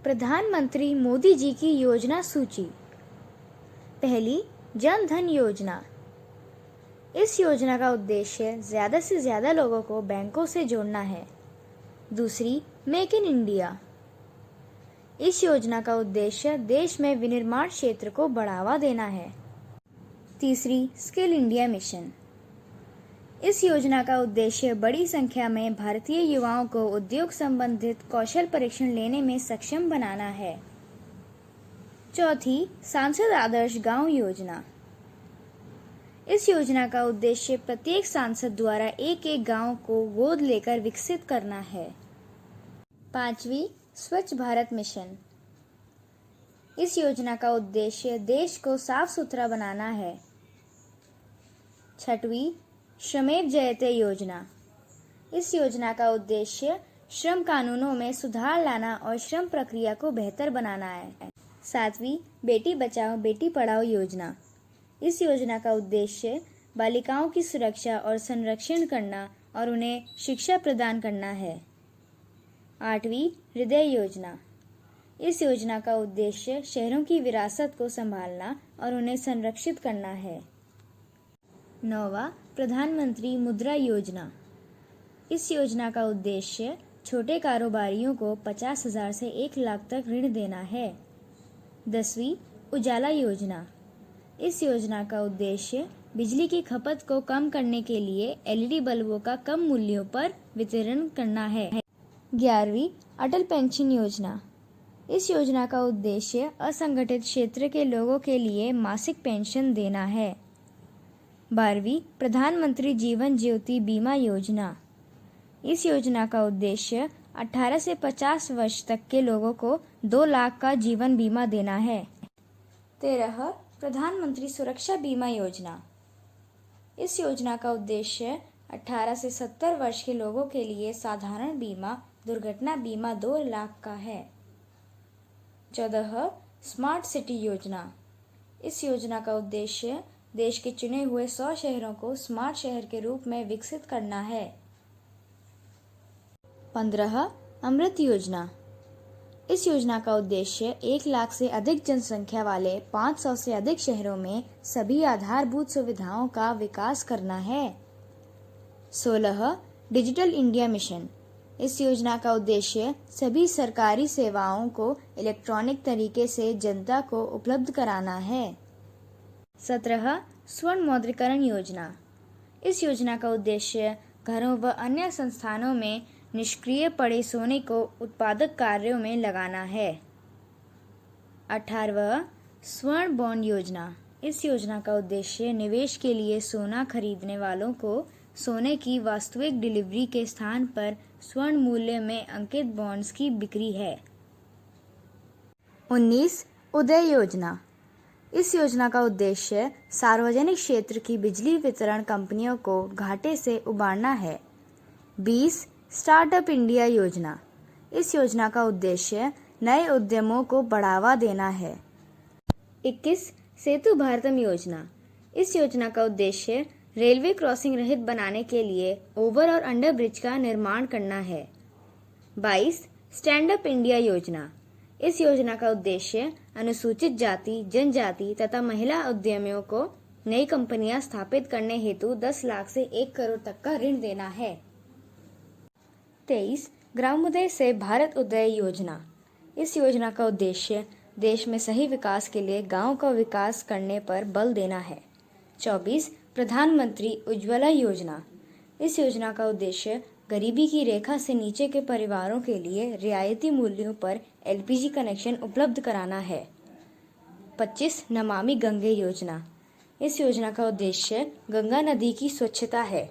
प्रधानमंत्री मोदी जी की योजना सूची। पहली, जन धन योजना। इस योजना का उद्देश्य ज़्यादा से ज़्यादा लोगों को बैंकों से जोड़ना है। दूसरी, मेक इन इंडिया। इस योजना का उद्देश्य देश में विनिर्माण क्षेत्र को बढ़ावा देना है। तीसरी, स्किल इंडिया मिशन। इस योजना का उद्देश्य बड़ी संख्या में भारतीय युवाओं को उद्योग संबंधित कौशल प्रशिक्षण लेने में सक्षम बनाना है। चौथी, सांसद आदर्श गांव योजना। इस योजना का उद्देश्य प्रत्येक सांसद द्वारा एक एक गांव को गोद लेकर विकसित करना है। पांचवी, स्वच्छ भारत मिशन। इस योजना का उद्देश्य देश को साफ सुथरा बनाना है। छठवीं, श्रमेव जयते योजना। इस योजना का उद्देश्य श्रम कानूनों में सुधार लाना और श्रम प्रक्रिया को बेहतर बनाना है। सातवीं, बेटी बचाओ बेटी पढ़ाओ योजना। इस योजना का उद्देश्य बालिकाओं की सुरक्षा और संरक्षण करना और उन्हें शिक्षा प्रदान करना है। आठवीं, हृदय योजना। इस योजना का उद्देश्य शहरों की विरासत को संभालना और उन्हें संरक्षित करना है। नौवां, प्रधानमंत्री मुद्रा योजना। इस योजना का उद्देश्य छोटे कारोबारियों को 50,000 से 1 लाख तक ऋण देना है। 10वीं, उजाला योजना। इस योजना का उद्देश्य बिजली की खपत को कम करने के लिए एलईडी बल्बों का कम मूल्यों पर वितरण करना है। 11वीं, अटल पेंशन योजना। इस योजना का उद्देश्य असंगठित क्षेत्र के लोगों के लिए मासिक पेंशन देना है। 12वीं, प्रधानमंत्री जीवन ज्योति बीमा योजना। इस योजना का उद्देश्य 18 से 50 वर्ष तक के लोगों को 2 लाख का जीवन बीमा देना है। 13, प्रधानमंत्री सुरक्षा बीमा योजना। इस योजना का उद्देश्य 18 से 70 वर्ष के लोगों के लिए साधारण बीमा, दुर्घटना बीमा 2 लाख का है। 14, स्मार्ट सिटी योजना। इस योजना का उद्देश्य देश के चुने हुए 100 शहरों को स्मार्ट शहर के रूप में विकसित करना है। 15, अमृत योजना। इस योजना का उद्देश्य 1 लाख से अधिक जनसंख्या वाले 500 से अधिक शहरों में सभी आधारभूत सुविधाओं का विकास करना है। 16, डिजिटल इंडिया मिशन। इस योजना का उद्देश्य सभी सरकारी सेवाओं को इलेक्ट्रॉनिक तरीके से जनता को उपलब्ध कराना है। 17, स्वर्ण मौद्रीकरण योजना। इस योजना का उद्देश्य घरों व अन्य संस्थानों में निष्क्रिय पड़े सोने को उत्पादक कार्यों में लगाना है। 18, स्वर्ण बॉन्ड योजना। इस योजना का उद्देश्य निवेश के लिए सोना खरीदने वालों को सोने की वास्तविक डिलीवरी के स्थान पर स्वर्ण मूल्य में अंकित बॉन्ड्स की बिक्री है। 19, उदय योजना। इस योजना का उद्देश्य सार्वजनिक क्षेत्र की बिजली वितरण कंपनियों को घाटे से उबारना है। 20, स्टार्टअप इंडिया योजना। इस योजना का उद्देश्य नए उद्यमों को बढ़ावा देना है। 21, सेतु भारतम योजना। इस योजना का उद्देश्य रेलवे क्रॉसिंग रहित बनाने के लिए ओवर और अंडर ब्रिज का निर्माण करना है। 22, स्टैंड अप इंडिया योजना। इस योजना का उद्देश्य अनुसूचित जाति, जनजाति तथा महिला उद्यमियों को नई कंपनियां स्थापित करने हेतु 10 लाख से 1 करोड़ तक का ऋण देना है। 23, ग्रामोदय से भारत उदय योजना। इस योजना का उद्देश्य देश में सही विकास के लिए गांव का विकास करने पर बल देना है। 24, प्रधानमंत्री उज्ज्वला योजना। इस योजना का उद्देश्य गरीबी की रेखा से नीचे के परिवारों के लिए रियायती मूल्यों पर एलपीजी कनेक्शन उपलब्ध कराना है। 25, नमामि गंगे योजना। इस योजना का उद्देश्य गंगा नदी की स्वच्छता है।